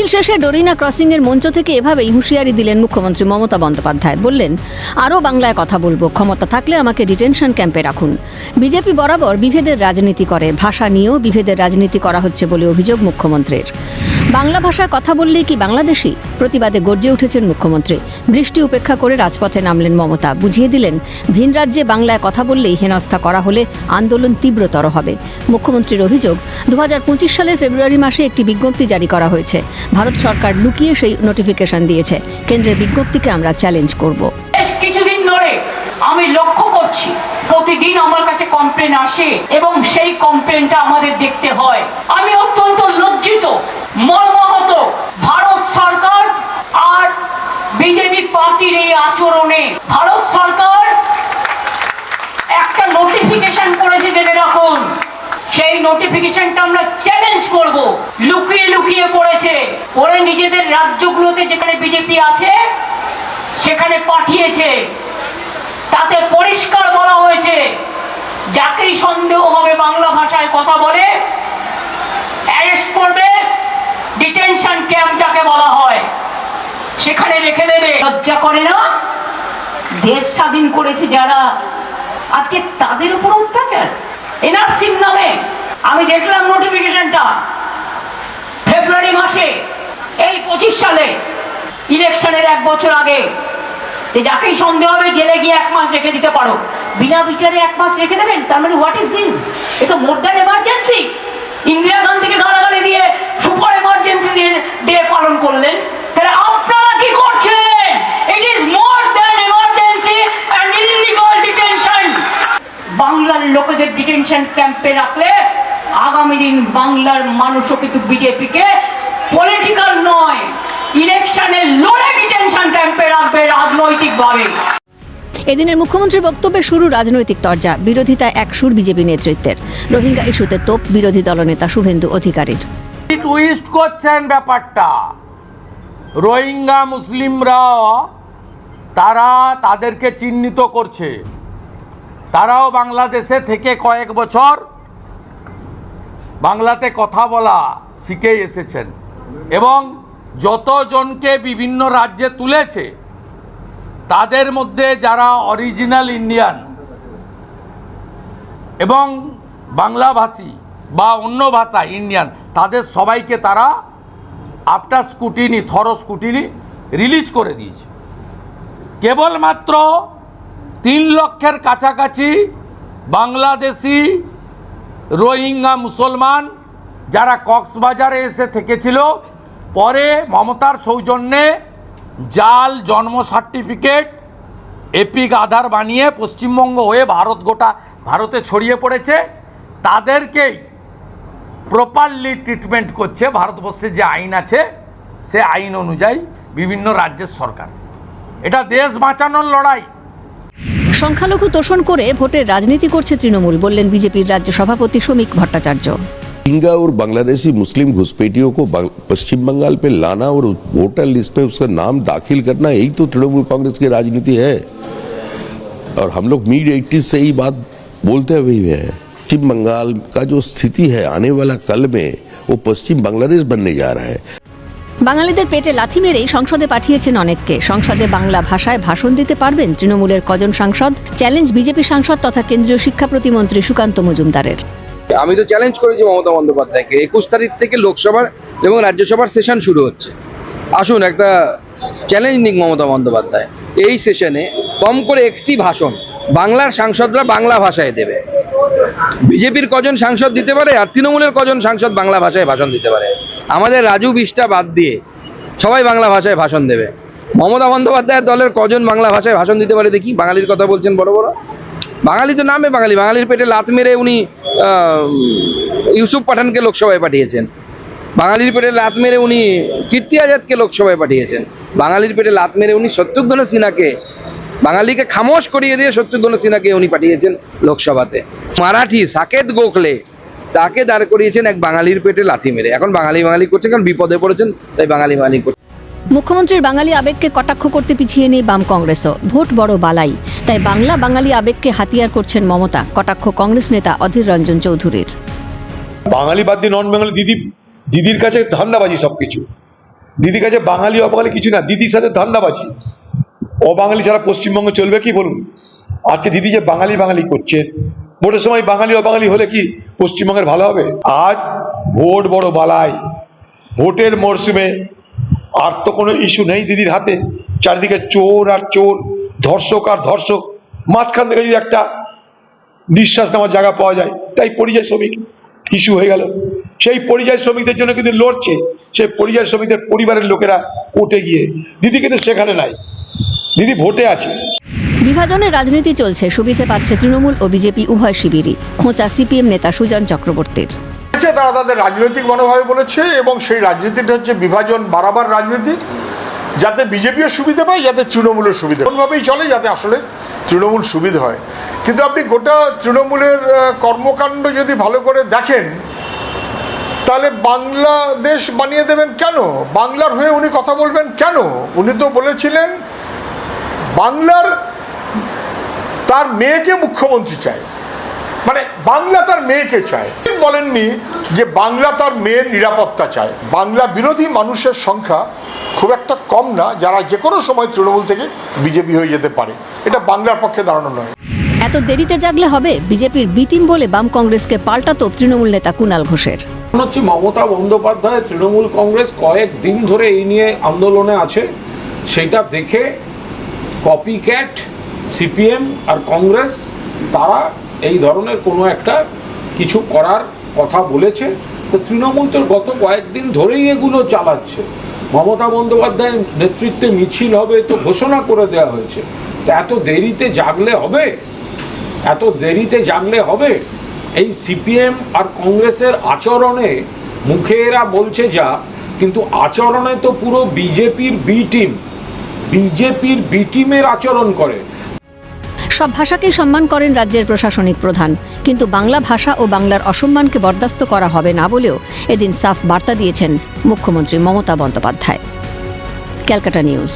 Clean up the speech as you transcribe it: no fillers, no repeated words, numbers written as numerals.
মিছিল শেষে ডোরিনা ক্রসিং এর মঞ্চ থেকে এভাবেই হুঁশিয়ারি দিলেন মুখ্যমন্ত্রী মমতা বন্দ্যোপাধ্যায়। বললেন, আরও বাংলায় কথা বলবো, ক্ষমতা থাকলে আমাকে ডিটেনশন ক্যাম্পে রাখুন। বিজেপি বরাবর বিভেদের রাজনীতি করে, ভাষা নিয়েও বিভেদের রাজনীতি করা হচ্ছে বলে অভিযোগ মুখ্যমন্ত্রীর। বাংলা ভাষায় কথা বললেই কি বাংলাদেশি? প্রতিবাদে গর্জে উঠেছেন মুখ্যমন্ত্রী। বৃষ্টি উপেক্ষা করে রাজপথে নামলেন মমতা। বুঝিয়ে দিলেন, ভিন রাজ্যে বাংলায় কথা বললেই হেনস্থা করা হলে আন্দোলন তীব্রতর হবে। মুখ্যমন্ত্রীর অভিযোগ, 2025 সালের ফেব্রুয়ারি মাসে একটি বিজ্ঞপ্তি জারি করা হয়েছে। ভারত সরকার লুকিয়ে সেই নোটিফিকেশন দিয়েছে। কেন্দ্রের বিজ্ঞপ্তিকে আমরা চ্যালেঞ্জ করব। বেশ কিছুদিন ধরে আমি লক্ষ্য করছি, প্রতিদিন আমার কাছে কমপ্লেন আসে এবং সেই কমপ্লেনটা আমাদের দেখতে হয়। আমি অত্যন্ত লজ্জিত, মর্মাহত। ভারত সরকার আর বিজেপি পার্টির এই আচরণে ভারত সরকার একটা নোটিফিকেশন করেছে, জেনে রাখুন। সেই নোটিফিকেশনটা আমরা চ্যালেঞ্জ করব। লুকিয়ে লুকিয়ে পড়েছে, ওরা নিজেদের রাজ্যগুলোতে যেখানে বিজেপি আছে সেখানে পাঠিয়েছে। তাতে পরিষ্কার বলা হয়েছে, যাকেই সন্দেহ হবে বাংলা ভাষায় কথা বলে অ্যারেস্ট করবে, ডিটেনশন ক্যাম্প যাকে বলা হয় সেখানে রেখে দেবে। লজ্জা করে না? দেশ স্বাধীন করেছে যারা, আজকে তাদের উপর অত্যাচার এনআরসির নামে। আমি দেখলাম নোটিফিকেশনটা ফেব্রুয়ারি মাসে, এই 25 সালে ইলেকশনের 1 বছর আগে, যে যাকেই সন্দেহ হবে জেলে গিয়ে 1 মাস রেখে দিতে পারো। বিনা বিচারে 1 মাস রেখে দেবেন? তার মানে হোয়াট ইজ দিস? এটা মোর দ্যান এমার্জেন্সি। ইন্দিরা গান্ধীকে গালাগালি দিয়ে সুপার এমার্জেন্সি ডে পালন করলেন। তাহলে আপনারা কি করছেন? It is more than emergency and illegal detention. বাংলার লোকেদের ডিটেনশন ক্যাম্পে রাখলে আগামী দিন বাংলার মানুষও কিন্তু বিজেপিকে পলিটিক্যাল নয়, ইলেকশনে লড়ে ডিটেনশন ক্যাম্পে রাখবে রাজনৈতিকভাবে। এদিনের মুখ্যমন্ত্রীর বক্তব্যে শুরু রাজনৈতিক তরজা। বিরোধিতা একসুর বিজেপি নেতৃত্বের। রোহিঙ্গা ইস্যুতে তোপ বিরোধী দলনেতা শুভেন্দু অধিকারীর। টুইস্ট করছেন ব্যাপারটা। রোহিঙ্গা মুসলিমরা তারা তাদেরকে চিহ্নিত করছে। তারাও বাংলাদেশে থেকে কয়েক বছর বাংলাতে কথা বলা শিখে এসেছেন এবং যতজনকে বিভিন্ন রাজ্যে তুলেছে তাদের মধ্যে যারা অরিজিনাল ইন্ডিয়ান এবং বাংলাভাষী বা অন্য ভাষা ইন্ডিয়ান, তাদের সবাইকে তারা after scrutiny, thorough scrutiny release করে দিয়েছে। কেবলমাত্র 3 লক্ষের কাছাকাছি বাংলাদেশি রোহিঙ্গা মুসলমান যারা কক্সবাজারে এসে থেকেছিল, পরে মমতার সৌজন্যে জাল জন্ম সার্টিফিকেট, এপিক আধার বানিয়ে পশ্চিমবঙ্গ হয়ে ভারতে ছড়িয়ে পড়েছে, তাদেরকেই প্রপারলি ট্রিটমেন্ট করছে ভারতবর্ষে যে আইন আছে সে আইন অনুযায়ী বিভিন্ন রাজ্যের সরকার। এটা দেশ বাঁচানোর লড়াই। সংখ্যালঘু তোষণ করে ভোটের রাজনীতি করছে তৃণমূল, বললেন বিজেপির রাজ্য সভাপতি সমীক ভট্টাচার্য। रोहिंगा और बांग्लादेशी मुस्लिम घुसपैठियों को पश्चिम बंगाल पे लाना और वोटर लिस्ट में उसका नाम दाखिल करना, यही तो तृणमूल कांग्रेस की राजनीति है। और हम लोग मिड 80s से ही बात बोलते हुए हैं। पश्चिम बंगाल का जो स्थिति है आने वाला कल में, वो पश्चिम बांग्लादेश बनने जा रहा है। বাঙালিদের পেটে লাথি মেরেই সংসদে পাঠিয়েছেন অনেককে। সংসদে বাংলা ভাষায় ভাষণ দিতে পারবেন তৃণমূলের কজন সাংসদ? চ্যালেঞ্জ বিজেপি সাংসদ তথা কেন্দ্রীয় শিক্ষা প্রতিমন্ত্রী সুকান্ত মজুমদারের। আমি তো চ্যালেঞ্জ করেছি মমতা বন্দ্যোপাধ্যায়কে, 21 তারিখ থেকে লোকসভার এবং রাজ্যসভার সেশন শুরু হচ্ছে। আসুন একটা চ্যালেঞ্জ নিক মমতা বন্দ্যোপাধ্যায়, এই সেশনে কম করে একটি ভাষণ বাংলার সাংসদরা বাংলা ভাষায় দেবে। বিজেপির কজন সাংসদ দিতে পারে আর তৃণমূলের কজন সাংসদ বাংলা ভাষায় ভাষণ দিতে পারে? আমাদের রাজু বিষ্টা বাদ দিয়ে সবাই বাংলা ভাষায় ভাষণ দেবে। মমতা বন্দ্যোপাধ্যায়ের দলের কজন বাংলা ভাষায় ভাষণ দিতে পারে দেখি? বাঙালির কথা বলছেন বড় বড়, বাঙালি তো নামে বাঙালি। বাঙালির পেটে লাত মেরে উনি ইউসুফ পাঠানকে লোকসভায় পাঠিয়েছেন। বাঙালির পেটে লাত মেরে উনি কীর্তি আজাদকে লোকসভায় পাঠিয়েছেন। বাঙালির পেটে লাত মেরে উনি শত্রুঘ্ন সিনহাকে, বাঙালিকে খামোশ করিয়ে দিয়ে শত্রুঘ্ন সিনহাকে উনি পাঠিয়েছেন লোকসভাতে। মারাঠি সাকেত গোখলে, তাকে দাঁড় করিয়েছেন এক বাঙালির পেটে লাথি মেরে। এখন বাঙালি বাঙালি করছেন, কারণ বিপদে পড়েছেন তাই বাঙালি বাঙালি করছেন। মুখ্যমন্ত্রীর বাঙালি আবেগকে কটাক্ষ করতে পিছিয়ে নেই বাম কংগ্রেসও। ভোট বড় বালাই, তাই বাংলা বাঙালি আবেগকে হাতিয়ার করছেন মমতা। কটাক্ষ কংগ্রেস নেতা অধীর রঞ্জন চৌধুরীর। বাঙালি বাদ দিয়ে নন বাঙালি দিদির কাছে ধান্দাবাজি সবকিছু। দিদির কাছে বাঙালি অবাঙালি কিছু না, দিদির সাথে ধান্দাবাজি। অবাঙালি ছাড়া পশ্চিমবঙ্গে চলবে কি বলুন? আজকে দিদি যে বাঙালি বাঙালি করছে, ভোটের সময় বাঙালি অবাঙালি হলে কি পশ্চিমবঙ্গের ভালো হবে? আজ ভোট বড় বালাই, ভোটের মরশুমে আর তো কোনো ইস্যু নেই দিদির হাতে। চারিদিকে চোর আর চোর, ধর্ষক আর ধর্ষক, মাঝখান থেকে যদি একটা নিঃশ্বাস নেওয়ার জায়গা পাওয়া যায়, তাই পরিযায়ী শ্রমিক ইস্যু হয়ে গেল। সেই পরিযায়ী শ্রমিকদের জন্য কিন্তু লড়ছে সেই পরিযায়ী শ্রমিকদের পরিবারের লোকেরা কোর্টে গিয়ে। দিদি কিন্তু সেখানে নাই, দিদি ভোটে আছে। বিভাজনের রাজনীতি চলছে, সুবিধে পাচ্ছে তৃণমূল ও বিজেপি উভয় শিবিরই, খোঁচা সিপিএম নেতা সুজন চক্রবর্তীর। তারা তাদের রাজনৈতিক মনোভাবে বলেছে এবং সেই রাজনীতিটা হচ্ছে বিভাজন বাড়াবার রাজনীতি, যাতে বিজেপিও সুবিধা পায়, যাতে তৃণমূলের সুবিধা, কোনোভাবেই চলে যাতে আসলে তৃণমূল সুবিধা হয়। কিন্তু আপনি গোটা তৃণমূলের কর্মকাণ্ড যদি ভালো করে দেখেন, তাহলে বাংলাদেশ বানিয়ে দেবেন কেন? বাংলার হয়ে উনি কথা বলবেন কেন? উনি তো বলেছিলেন বাংলার তার মেয়েকে মুখ্যমন্ত্রী চায়, মানে বাংলা তার মেয়েকে চায়। বলেননি যে বাংলা তার মেয়ের নিরাপত্তা চায়। বাংলা বিরোধী মানুষের সংখ্যা খুব একটা কম না, যারা যে কোনো সময় তৃণমূল থেকে বিজেপি হয়ে যেতে পারে। এটা বাংলার পক্ষে দাঁড়ানো নয়। এত দেরিতে জাগলে হবে? বিজেপির বি টিম বলে বাম কংগ্রেসকে পাল্টাতো তৃণমূল নেতা কুণাল ঘোষের। হচ্ছে মমতা বন্দ্যোপাধ্যায় তৃণমূল কংগ্রেস কয়েক দিন ধরে এই নিয়ে আন্দোলনে আছে, সেটা দেখে কপি ক্যাট সিপিএম আর কংগ্রেস তারা এই ধরনের কোনো একটা কিছু করার কথা বলেছে। তো তৃণমূল তো গত কয়েকদিন ধরেই এগুলো চালাচ্ছে। মমতা বন্দ্যোপাধ্যায়ের নেতৃত্বে মিছিল হবে তো ঘোষণা করে দেওয়া হয়েছে। তো এত দেরিতে জাগলে হবে? এত দেরিতে জাগলে হবে? এই সিপিএম আর কংগ্রেসের আচরণে, মুখে এরা বলছে যা, কিন্তু আচরণে তো পুরো বিজেপির বি টিমের আচরণ করে। সব ভাষাকেই সম্মান করেন রাজ্যের প্রশাসনিক প্রধান, কিন্তু বাংলা ভাষা ও বাংলার অসম্মানকে বরদাস্ত করা হবে না বলেও এদিন সাফ বার্তা দিয়েছেন মুখ্যমন্ত্রী মমতা বন্দ্যোপাধ্যায়। ক্যালকাটা নিউজ।